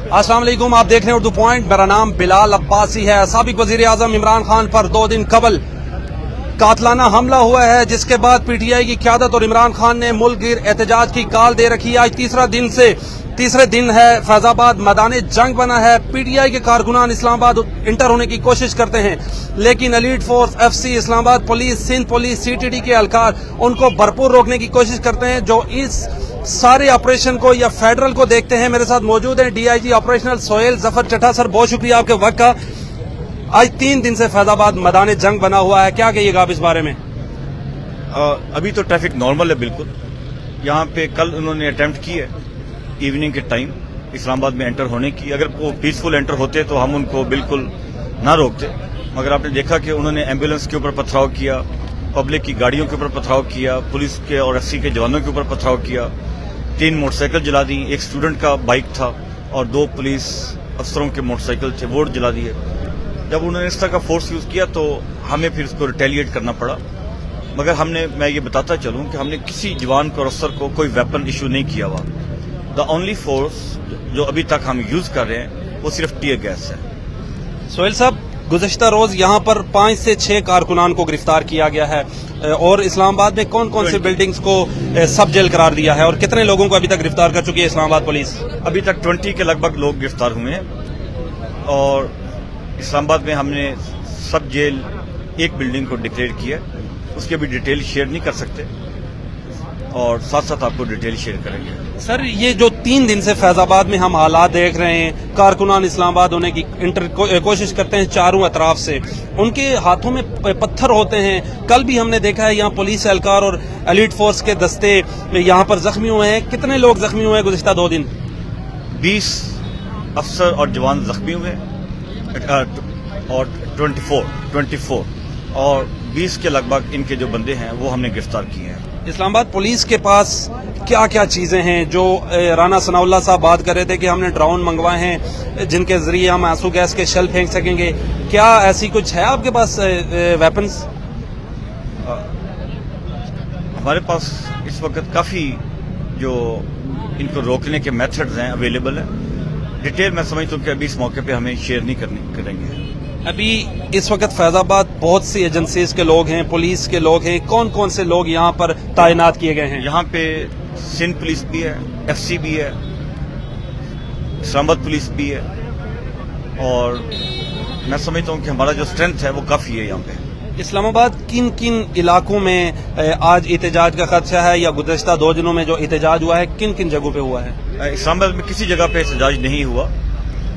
अस्सलाम वालेकुम, आप देख रहे हैं उर्दू पॉइंट। मेरा नाम बिलाल अब्बासी है। साबिक वजीर आजम इमरान खान पर 2 दिन कबल कातलाना हमला हुआ है, जिसके बाद पीटीआई की क़यादत और इमरान खान ने मुल्क गिर एहतजाज की कॉल दे रखी है। आज तीसरे दिन है, फैजाबाद मैदान जंग बना है। पीटीआई के कारकुनान इस्लामाबाद इंटर होने की कोशिश करते हैं, लेकिन elite force, FC, Islamabad police, Sindh police, CTD के एहलकार उनको भरपूर रोकने की कोशिश करते हैं, जो इस सारे ऑपरेशन को या फेडरल को देखते हैं। मेरे साथ मौजूद हैं डीआईजी ऑपरेशनल सोहेल जफर चट्टा। सर, बहुत शुक्रिया आपके वक्त का। आज 3 दिन से फैजाबाद मैदान जंग बना हुआ है, क्या कहिएगा आप इस बारे में? अभी तो ट्रैफिक नॉर्मल है बिल्कुल। यहाँ पे कल उन्होंने अटेम्प्ट की है इवनिंग के टाइम इस्लामाबाद में एंटर होने की। अगर वो पीसफुल एंटर होते तो हम उनको बिल्कुल ना रोकते, मगर आपने देखा कि उन्होंने एम्बुलेंस के ऊपर पथराव किया, पब्लिक की गाड़ियों के ऊपर पथराव किया, पुलिस के और एफसी के जवानों के ऊपर पथराव किया, 3 मोटरसाइकिल जला दी, एक स्टूडेंट का बाइक था और 2 पुलिस अफसरों के मोटरसाइकिल थे, वो जला दिए। जब उन्होंने इस तरह का फोर्स यूज किया तो हमें फिर उसको रिटेलिएट करना पड़ा, मगर मैं ये बताता चलूं कि हमने किसी जवान को और अफसर को कोई वेपन इशू नहीं किया हुआ। द ओनली फोर्स जो अभी तक हम यूज कर रहे हैं वो सिर्फ टीयर गैस है। सोहेल साहब, गुज़श्ता रोज यहाँ पर 5 से 6 कारकुनान को गिरफ्तार किया गया है, और इस्लामाबाद में कौन कौन सी बिल्डिंग्स को सब जेल करार दिया है, और कितने लोगों को अभी तक गिरफ्तार कर चुकी है इस्लामाबाद पुलिस? अभी तक 20 के लगभग लोग गिरफ्तार हुए हैं, और इस्लामाबाद में हमने सब जेल एक बिल्डिंग को डिक्लेयर किया। उसकी अभी डिटेल शेयर नहीं कर सकते, और साथ साथ आपको डिटेल शेयर करेंगे। सर, ये जो 3 दिन से फैजाबाद में हम हालात देख रहे हैं, कारकुनान इस्लामाबाद होने की कोशिश करते हैं चारों अतराफ से, उनके हाथों में पत्थर होते हैं। कल भी हमने देखा है यहाँ पुलिस एहलकार और एलीट फोर्स के दस्ते यहाँ पर जख्मी हुए हैं। कितने लोग जख्मी हुए हैं गुज़श्ता 2 दिन? 20 अफसर और जवान जख्मी हुए और 24 और 20 के लगभग इनके जो बंदे हैं वो हमने गिरफ्तार किए हैं। इस्लामाबाद पुलिस के पास क्या क्या चीजें हैं? जो राना सनाउल्लाह साहब बात कर रहे थे कि हमने ड्रोन मंगवाए हैं जिनके जरिए हम आंसू गैस के शेल फेंक सकेंगे, क्या ऐसी कुछ है आपके पास वेपन्स? हमारे पास इस वक्त काफी जो इनको रोकने के मेथड्स हैं अवेलेबल है। डिटेल मैं समझता हूँ कि अभी इस मौके पे हमें शेयर नहीं करेंगे। अभी इस वक्त फैजाबाद बहुत सी एजेंसीज के लोग हैं, पुलिस के लोग हैं, कौन कौन से लोग यहाँ पर तैनात किए गए हैं? यहाँ पे सिंध पुलिस भी है, एफसी भी है, इस्लामाबाद पुलिस भी है, और मैं समझता हूँ कि हमारा जो स्ट्रेंथ है वो काफी है यहाँ पे। इस्लामाबाद किन किन इलाकों में आज एहतजाज का खदशा है, या गुज़श्ता 2 दिनों में जो एहतजाज हुआ है किन किन जगहों पे हुआ है? इस्लामाबाद में किसी जगह पे एहतजाज नहीं हुआ।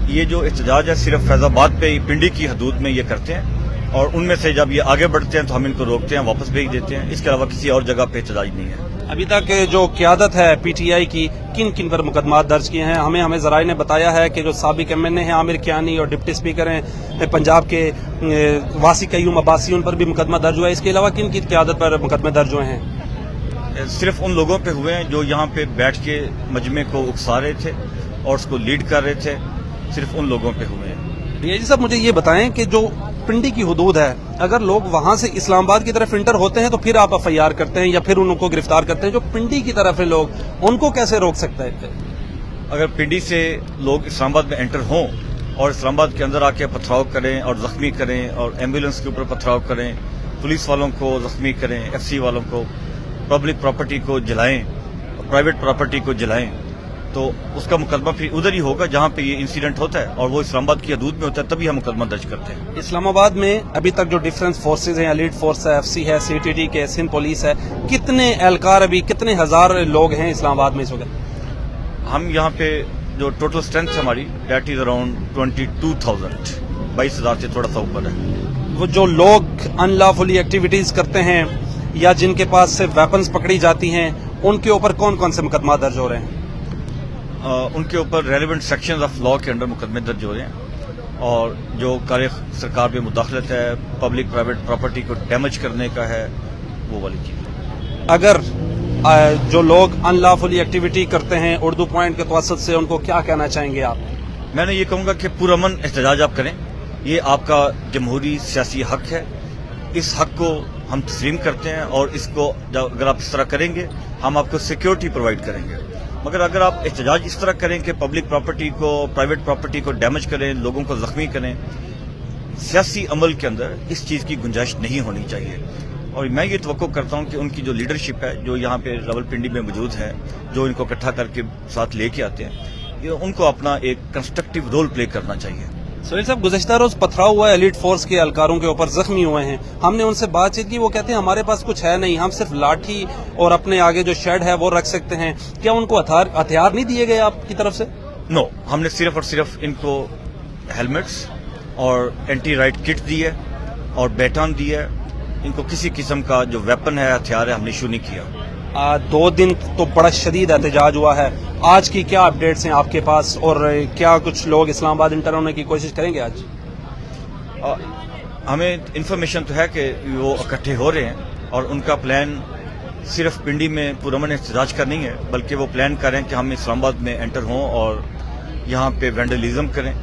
ये जो एहतजाज है सिर्फ फैजाबाद पे पिंडी की हदूद में ये करते हैं, और उनमें से जब ये आगे बढ़ते हैं तो हम इनको रोकते हैं, वापस भेज देते हैं। इसके अलावा किसी और जगह पे एहतजाज नहीं है। अभी तक जो क़यादत है पीटीआई की, किन किन पर मुकदमा दर्ज किए हैं? हमें ज़राए ने बताया है कि जो साबिक एमएनए हैं आमिर कियानी और डिप्टी स्पीकर हैं पंजाब के वासी कयूम अब्बासी, उन पर भी मुकदमा दर्ज हुआ है। इसके अलावा किन की क़यादत पर मुकदमे दर्ज हुए हैं? सिर्फ उन लोगों पे हुए हैं जो यहाँ पे बैठ के मजमे को उकसा रहे थे और उसको लीड कर रहे थे, सिर्फ उन लोगों पे हुए हैं। डीआईजी साहब, मुझे ये बताएं कि जो पिंडी की हुदूद है, अगर लोग वहां से इस्लामाबाद की तरफ इंटर होते हैं तो फिर आप एफआईआर करते हैं या फिर उनको गिरफ्तार करते हैं, जो पिंडी की तरफ है लोग, उनको कैसे रोक सकते हैं? अगर पिंडी से लोग इस्लामाबाद में एंटर हों और इस्लामाबाद के अंदर आके पथराव करें और जख्मी करें और एम्बुलेंस के ऊपर पथराव करें, पुलिस वालों को जख्मी करें, एफसी वालों को, पब्लिक प्रॉपर्टी को जलाएं, प्राइवेट प्रॉपर्टी को जलाएं, तो उसका मुकदमा फिर उधर ही होगा जहां पे ये इंसिडेंट होता है, और वो इस्लामाबाद की हदूद में होता है, तभी हम मुकदमा दर्ज करते हैं। इस्लामाबाद में अभी तक जो डिफेंस फोर्सेज हैं, एलीट फोर्स है, एफसी है, सीटीडी के, सिंध पुलिस है, कितने एहलकार, अभी कितने हजार लोग हैं इस्लामाबाद में इस वक्त? हम यहाँ पे जो टोटल स्ट्रेंथ है हमारी, डेट इज अराउंड 22,000, 22,000 से थोड़ा सा ऊपर है। वो जो लोग अनलॉफुली एक्टिविटीज करते हैं या जिनके पास से वेपन्स पकड़ी जाती हैं, उनके ऊपर कौन कौन से मुकदमा दर्ज हो रहे हैं? उनके ऊपर रेलिवेंट सेक्शंस ऑफ लॉ के अंडर मुकदमे दर्ज हो रहे हैं, और जो कार्य सरकार में मुदाखलत है, पब्लिक प्राइवेट प्रॉपर्टी को डैमेज करने का है, वो वाली चीज। अगर जो लोग अनलॉफुली एक्टिविटी करते हैं, उर्दू पॉइंट के तवसत से उनको क्या कहना चाहेंगे आप? मैंने ये कहूँगा कि पुरअमन एहतजाज आप करें, ये आपका जमहूरी सियासी हक है। इस हक को हम तस्लीम करते हैं, और इसको अगर आप इस तरह करेंगे हम आपको सिक्योरिटी प्रोवाइड करेंगे। मगर अगर आप एहतजाज इस तरह करें कि पब्लिक प्रॉपर्टी को, प्राइवेट प्रॉपर्टी को डैमेज करें, लोगों को जख्मी करें, सियासी अमल के अंदर इस चीज़ की गुंजाइश नहीं होनी चाहिए। और मैं ये तवक्को करता हूँ कि उनकी जो लीडरशिप है, जो यहाँ पे रावलपिंडी में मौजूद है, जो इनको इकट्ठा करके साथ लेके आते हैं, ये उनको अपना एक कंस्ट्रक्टिव रोल प्ले करना चाहिए। सोहेल साहब, गुज़श्ता रोज पथराव हुआ है, एलीट फोर्स के एहलकारों के ऊपर जख्मी हुए हैं। हमने उनसे बातचीत की, वो कहते हैं हमारे पास कुछ है नहीं, हम सिर्फ लाठी और अपने आगे जो शेड है वो रख सकते हैं। क्या उनको हथियार नहीं दिए गए आपकी तरफ से? नो, हमने सिर्फ और सिर्फ इनको हेलमेट्स और एंटी राइट किट दी है और बैटन दी है। इनको किसी किस्म का जो वेपन है, हथियार है, हमने इशू नहीं किया। 2 दिन तो बड़ा शदीद एहतजाज हुआ है, आज की क्या अपडेट्स हैं आपके पास, और क्या कुछ लोग इस्लामाबाद इंटर होने की कोशिश करेंगे आज? हमें इन्फॉर्मेशन तो है कि वो इकट्ठे हो रहे हैं और उनका प्लान सिर्फ पिंडी में पुरअमन एहतजाज का नहीं है, बल्कि वो प्लान कर रहे हैं कि हम इस्लामाबाद में एंटर हों और यहाँ पे वैंडलिज्म करें।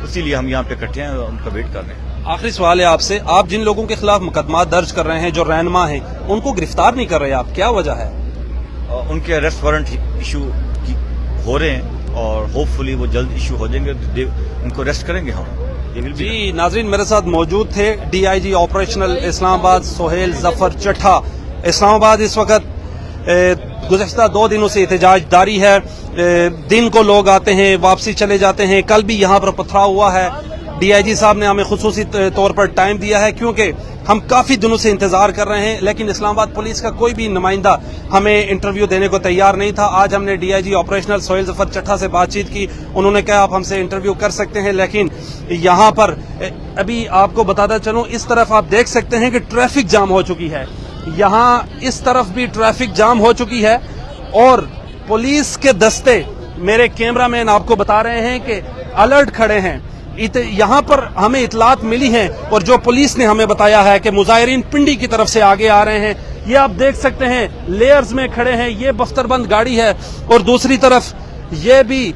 इसीलिए हम यहाँ पे इकट्ठे हैं और उनका वेट कर रहे हैं। आखिरी सवाल है आपसे, आप जिन लोगों के खिलाफ मुकदमा दर्ज कर रहे हैं, जो रहनुमा हैं, उनको गिरफ्तार नहीं कर रहे आप, क्या वजह है? उनके अरेस्ट वारंट इशू हो रहे हैं और होपफुली वो जल्द इशू हो जाएंगे, उनको अरेस्ट करेंगे हम। जी नाजरीन, मेरे साथ मौजूद थे DIG ऑपरेशनल इस्लामाबाद सोहेल जफर चट्ठा। इस्लामाबाद इस वक्त गुज़श्ता 2 दिनों से एहतजाज जारी है। दिन को लोग आते हैं, वापसी चले जाते हैं। कल भी यहाँ पर पथराव हुआ है। DIG साहब ने हमें खुसूसी तौर पर टाइम दिया है, क्योंकि हम काफी दिनों से इंतजार कर रहे हैं, लेकिन इस्लामाबाद पुलिस का कोई भी नुमाइंदा हमें इंटरव्यू देने को तैयार नहीं था। आज हमने DIG ऑपरेशनल सोहेल जफर चट्ठा से बातचीत की, उन्होंने कहा आप हमसे इंटरव्यू कर सकते हैं, लेकिन यहाँ पर अभी आपको बताता चलूं, इस तरफ आप देख सकते हैं कि ट्रैफिक जाम हो चुकी है। यहाँ इस तरफ भी ट्रैफिक जाम हो चुकी है और पुलिस के दस्ते, मेरे कैमरामैन आपको बता रहे हैं कि अलर्ट खड़े हैं। यहाँ पर हमें इतलात मिली है और जो पुलिस ने हमें बताया है कि मुजाहिरीन पिंडी की तरफ से आगे आ रहे हैं। ये आप देख सकते हैं लेयर्स में खड़े हैं, ये बख्तरबंद गाड़ी है और दूसरी तरफ ये भी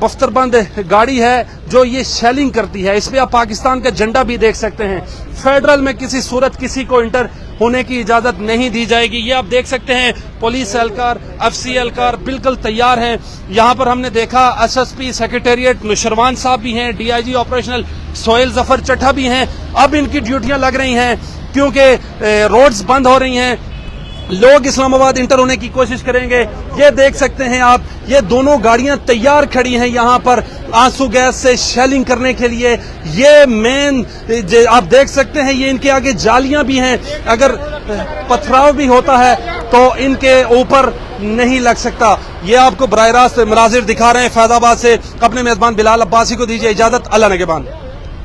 बख्तरबंद गाड़ी है जो ये शेलिंग करती है। इस पे आप पाकिस्तान का झंडा भी देख सकते हैं। फेडरल में किसी सूरत किसी को इंटर होने की इजाजत नहीं दी जाएगी। ये आप देख सकते हैं पुलिस एहलकार, FC एहलकार बिल्कुल तैयार हैं। यहाँ पर हमने देखा SSP सेक्रेटेरिएट नुशरवान साहब भी हैं, DIG ऑपरेशनल सोहेल जफर चट्ठा भी हैं। अब इनकी ड्यूटियां लग रही हैं क्योंकि रोड्स बंद हो रही हैं, लोग इस्लामाबाद इंटर होने की कोशिश करेंगे। ये देख सकते हैं आप, ये दोनों गाड़ियां तैयार खड़ी हैं यहाँ पर आंसू गैस से शेलिंग करने के लिए। ये मेन आप देख सकते हैं, ये इनके आगे जालियां भी हैं, अगर पथराव भी होता है तो इनके ऊपर नहीं लग सकता। ये आपको बराह रास्त मनाजिर दिखा रहे हैं फैजाबाद से। अपने मेजबान बिलाल अब्बासी को दीजिए इजाजत। अल्लाह निगहबान।